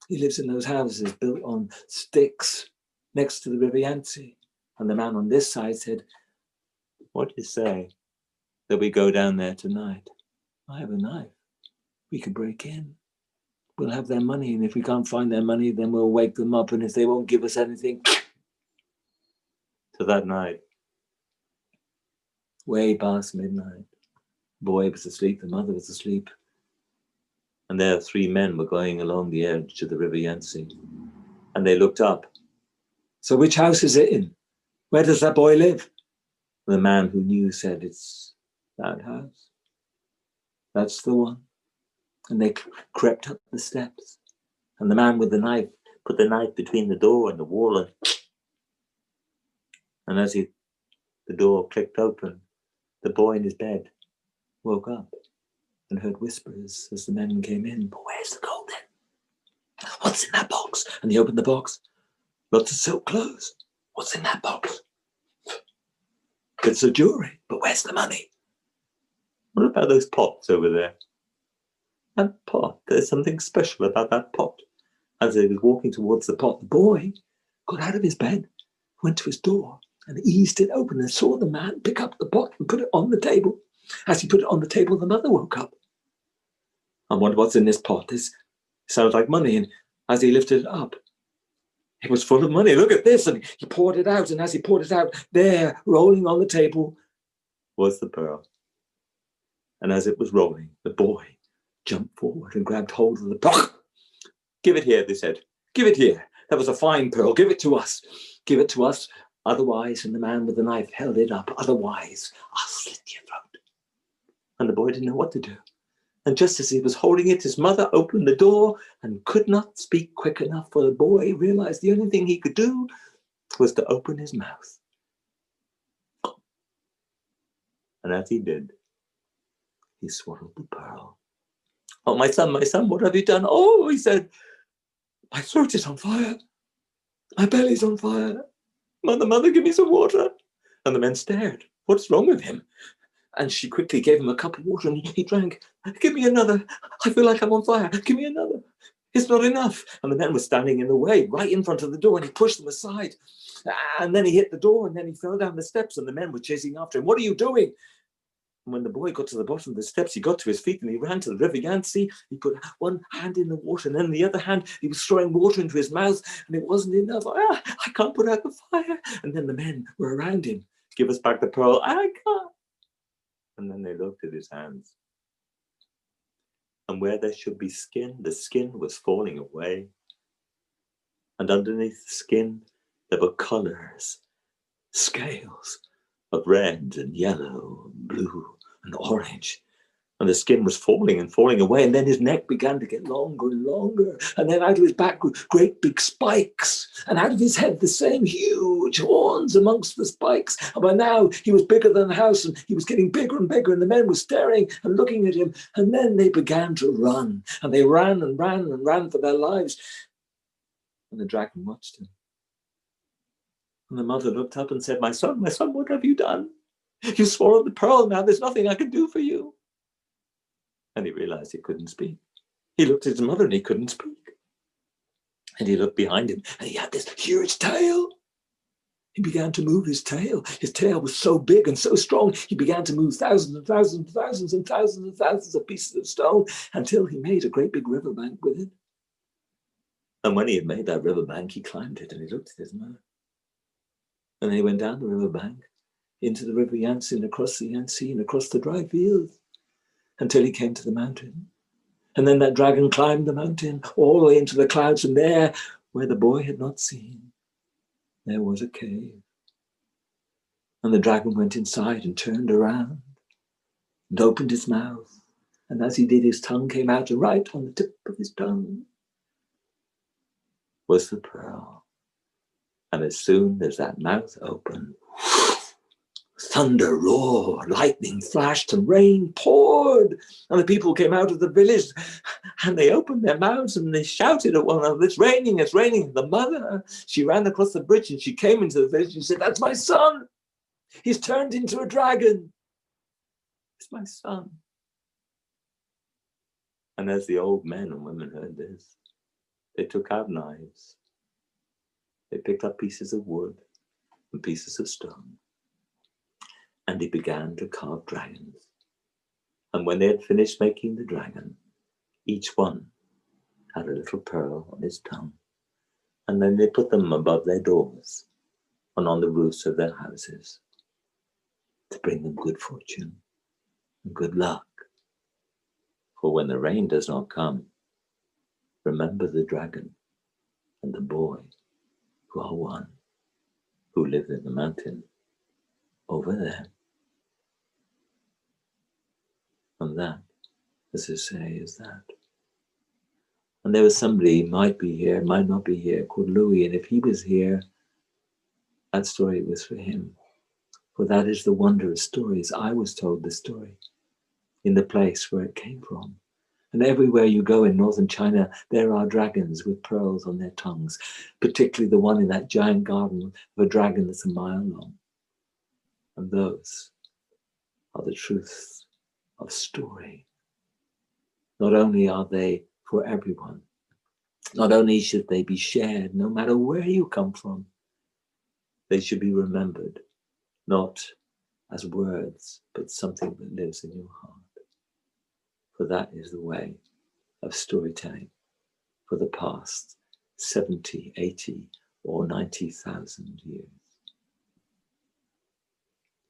He lives in those houses built on sticks next to the River Yangtze. And the man on this side said, what do you say that we go down there tonight? I have a knife. We could break in. We'll have their money. And if we can't find their money, then we'll wake them up. And if they won't give us anything. So that night, way past midnight, the boy was asleep, the mother was asleep. And there 3 men were going along the edge of the River Yangtze. And they looked up. So which house is it in? Where does that boy live? The man who knew said, it's that house. That's the one. And they crept up the steps. And the man with the knife put the knife between the door and the wall. And as the door clicked open, the boy in his bed woke up and heard whispers as the men came in. But where's the gold then? What's in that box? And he opened the box. Lots of silk clothes. What's in that box? Bits of jewelry. But where's the money? What about those pots over there? That pot, there's something special about that pot. As he was walking towards the pot, the boy got out of his bed, went to his door, and eased it open and saw the man pick up the pot and put it on the table. As he put it on the table, the mother woke up. I wonder what's in this pot. This sounds like money. And as he lifted it up, it was full of money. Look at this. And he poured it out. And as he poured it out, there, rolling on the table, was the pearl. And as it was rolling, the boy jumped forward and grabbed hold of the pearl. Give it here, they said. Give it here. That was a fine pearl. Give it to us. Give it to us. Otherwise, and the man with the knife held it up, otherwise, I'll slit your throat. And the boy didn't know what to do. And just as he was holding it, his mother opened the door and could not speak quick enough, for the boy realized the only thing he could do was to open his mouth. And as he did, he swallowed the pearl. Oh, my son, what have you done? Oh, he said, my throat is on fire. My belly's on fire. Mother, give me some water. And the men stared. What's wrong with him? And she quickly gave him a cup of water and he drank. Give me another. I feel like I'm on fire. Give me another. It's not enough. And the men were standing in the way, right in front of the door, and he pushed them aside. And then he hit the door and then he fell down the steps and the men were chasing after him. What are you doing? And when the boy got to the bottom of the steps, he got to his feet and he ran to the River Yangtze. He put one hand in the water and then the other hand, he was throwing water into his mouth and it wasn't enough. I can't put out the fire. And then the men were around him. Give us back the pearl. I can't. And then they looked at his hands. And where there should be skin, the skin was falling away. And underneath the skin, there were colors, scales of red and yellow and blue and orange. And the skin was falling and falling away. And then his neck began to get longer and longer. And then out of his back grew great big spikes. And out of his head, the same huge horns amongst the spikes. And by now, he was bigger than the house. And he was getting bigger and bigger. And the men were staring and looking at him. And then they began to run. And they ran and ran and ran for their lives. And the dragon watched him. And the mother looked up and said, my son, what have you done? You swallowed the pearl. Now there's nothing I can do for you. And he realized he couldn't speak. He looked at his mother and he couldn't speak. And he looked behind him and he had this huge tail. He began to move his tail. His tail was so big and so strong, he began to move thousands and thousands and thousands and thousands and thousands of pieces of stone until he made a great big riverbank with it. And when he had made that riverbank, he climbed it and he looked at his mother. And then he went down the riverbank into the river Yangtze, across the Yangtze, and across the dry fields, until he came to the mountain. And then that dragon climbed the mountain all the way into the clouds, and there, where the boy had not seen, there was a cave. And the dragon went inside and turned around and opened his mouth. And as he did, his tongue came out, and right on the tip of his tongue was the pearl. And as soon as that mouth opened, thunder roared, lightning flashed, and rain poured. And the people came out of the village, and they opened their mouths and they shouted at one another, "It's raining, it's raining." The mother, she ran across the bridge and she came into the village and said, "That's my son. He's turned into a dragon. It's my son." And as the old men and women heard this, they took out knives. They picked up pieces of wood and pieces of stone, and they began to carve dragons. And when they had finished making the dragon, each one had a little pearl on his tongue. And then they put them above their doors and on the roofs of their houses to bring them good fortune and good luck. For when the rain does not come, remember the dragon and the boy who are one, who live in the mountain over there. And that, as I say, is that. And there was somebody, might be here, might not be here, called Louis, and if he was here, that story was for him. For that is the wonder of stories. I was told the story in the place where it came from. And everywhere you go in northern China, there are dragons with pearls on their tongues, particularly the one in that giant garden of a dragon that's a mile long. And those are the truths of story. Not only are they for everyone, not only should they be shared, no matter where you come from, they should be remembered, not as words, but something that lives in your heart. For that is the way of storytelling for the past 70, 80, or 90,000 years.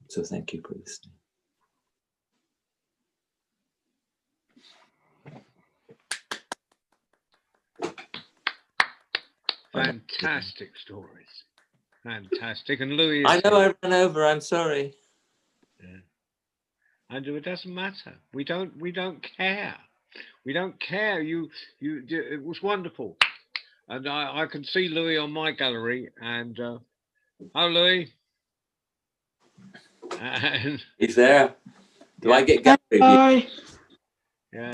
So thank you for listening. Fantastic stories. Fantastic. And Louis, I know I ran over, I'm sorry. Yeah. And it doesn't matter. We don't care. We don't care. It was wonderful. And I can see Louis on my gallery. And hello, Louis. And he's there. Do I get gallery view? Yeah.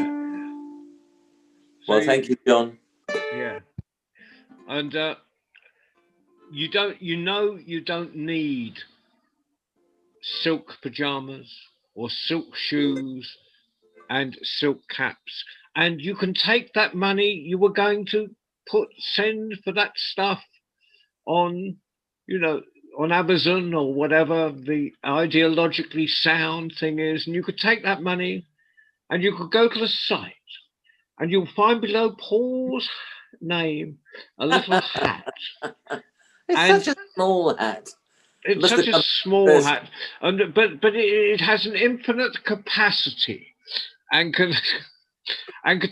Well, thank you, John. Yeah. And you don't need silk pajamas or silk shoes and silk caps, and you can take that money you were going to send for that stuff on on Amazon or whatever the ideologically sound thing is, and you could take that money and you could go to the site and you'll find below Paul's name a little hat. It's such a small hat. It's such a small hat, but it has an infinite capacity, and can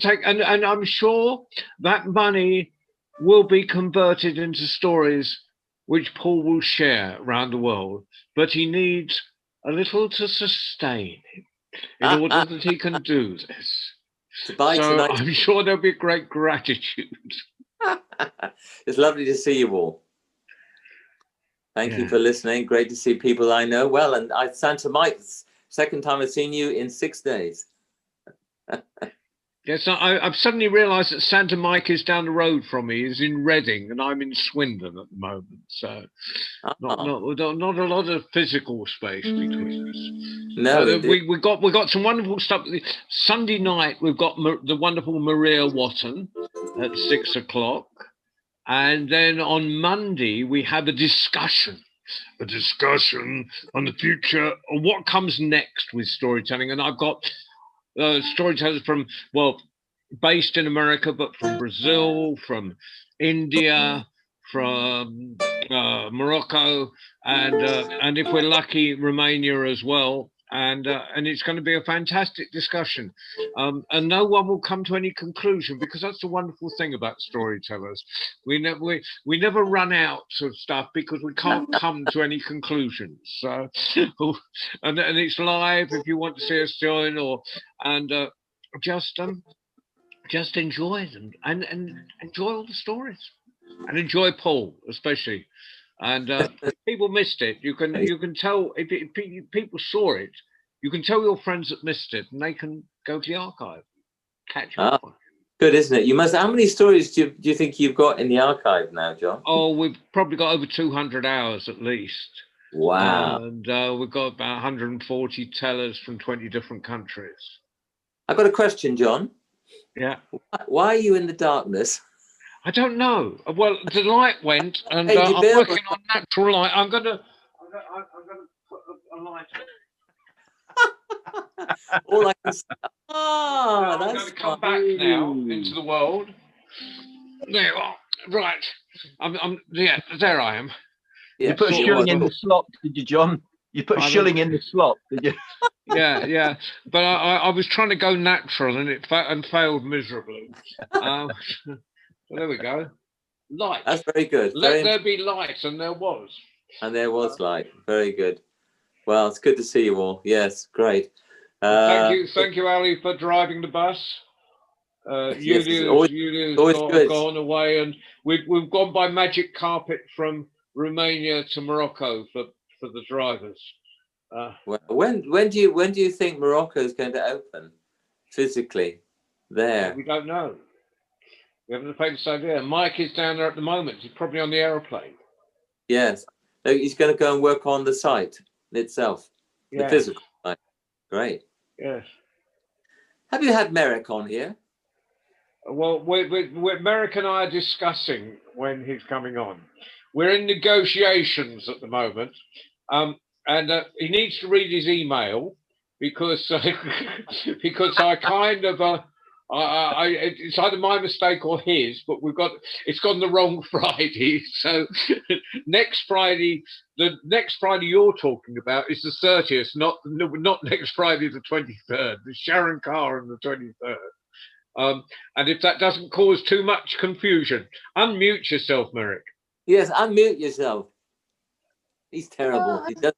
take, and I'm sure that money will be converted into stories which Paul will share around the world. But he needs a little to sustain him in order that he can do this. So I'm sure there'll be great gratitude. It's lovely to see you all. Thank you for listening. Great to see people I know well. And Santa Mike, second time I've seen you in 6 days. Yes, I've suddenly realised that Santa Mike is down the road from me. He's in Reading, and I'm in Swindon at the moment. So not a lot of physical space between us. No, we got some wonderful stuff. Sunday night we've got the wonderful Maria Watton at 6 o'clock. And then on Monday, we have a discussion on the future of what comes next with storytelling. And I've got storytellers from, based in America, but from Brazil, from India, from Morocco, and if we're lucky, Romania as well. And it's going to be a fantastic discussion, and no one will come to any conclusion, because that's the wonderful thing about storytellers. We never run out of stuff because we can't come to any conclusions. So, and it's live if you want to see us join, or and just enjoy them and enjoy all the stories, and enjoy Paul especially. And people missed it. You can tell if people saw it. You can tell your friends that missed it, and they can go to the archive, catch up on it. Good, isn't it? You must. How many stories do you think you've got in the archive now, John? Oh, we've probably got over 200 hours at least. Wow. And we've got about 140 tellers from 20 different countries. I've got a question, John. Yeah. Why are you in the darkness? I don't know. Well, the light went, and Hey, I'm Bill. working on natural light. I'm gonna put a light on. All I can say. I'm going to come back now into the world. There you are. Right. Yeah, there I am. Yeah, you put a shilling in the slot, did you, John? You put a shilling in the slot, did you? Yeah. But I was trying to go natural, and it failed miserably. So there we go. Light. That's very good. Let there be light, and there was. And there was light. Very good. Well, it's good to see you all. Yes, great. Thank you, Ali, for driving the bus. Julia's gone away, and we've gone by magic carpet from Romania to Morocco for the drivers. Well, when do you think Morocco is going to open physically? There, we don't know. We haven't the faintest idea. Mike is down there at the moment. He's probably on the aeroplane. Yes, he's going to go and work on the site itself, the physical site. Great. Yes. Have you had Merrick on here? Well, Merrick and I are discussing when he's coming on. We're in negotiations at the moment, and he needs to read his email because I kind of it's either my mistake or his, but it's gone the wrong Friday. So next Friday, the next Friday you're talking about is the 30th, not next Friday the 23rd. The Sharon Carr on the 23rd. And if that doesn't cause too much confusion, unmute yourself, Merrick. Yes, unmute yourself. He's terrible. He's a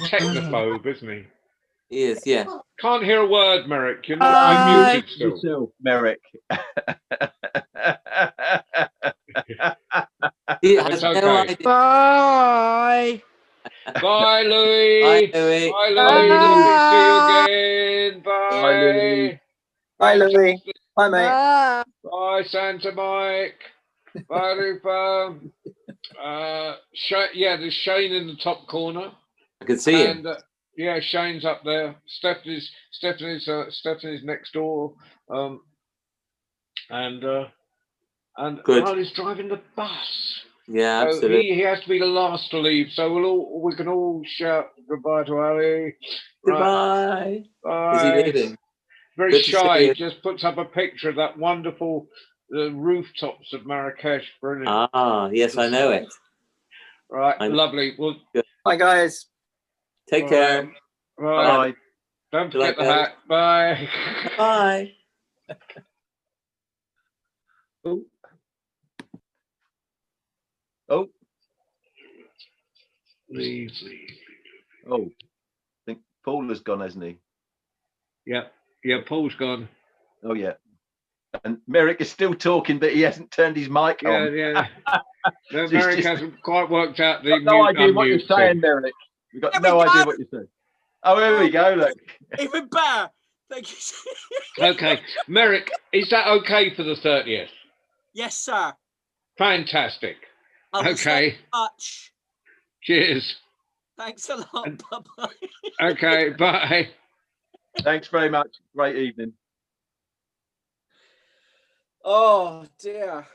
technophobe, isn't he? He is, yeah. Can't hear a word, Merrick. You're not unmuted still. Yourself, Merrick. It's okay. Bye. Bye, Louis. Bye, Louis. Bye, Louis. Lovely to see you again. Bye. Bye, Louis. Bye, Louis. Bye, mate. Bye. Bye, Santa Mike. Bye, Rupa. There's Shane in the top corner. I can see him. Yeah, Shane's up there. Stephanie's next door. And Ali's driving the bus. Yeah, so absolutely. He has to be the last to leave. So we can all shout goodbye to Ali. Goodbye. Bye. Is he leaving? Very shy. He just puts up a picture of that wonderful rooftops of Marrakesh. Brilliant. Ah, yes, I know it. Right, lovely. Well, bye, guys. Take care. Bye. Don't forget the hat. Bye. Bye. Oh. Leave. Oh. I think Paul has gone, hasn't he? Yeah, Paul's gone. Oh, yeah. And Merrick is still talking, but he hasn't turned his mic on. Yeah. No, Merrick hasn't quite worked out the no idea what you're saying, Merrick. We've got no idea what you're saying. Oh, here we go, look. Even better. Thank you. Okay, Merrick, is that okay for the 30th? Yes, sir. Fantastic. Okay. Much. Cheers. Thanks a lot. Bye-bye. Okay, bye. Thanks very much. Great evening. Oh, dear.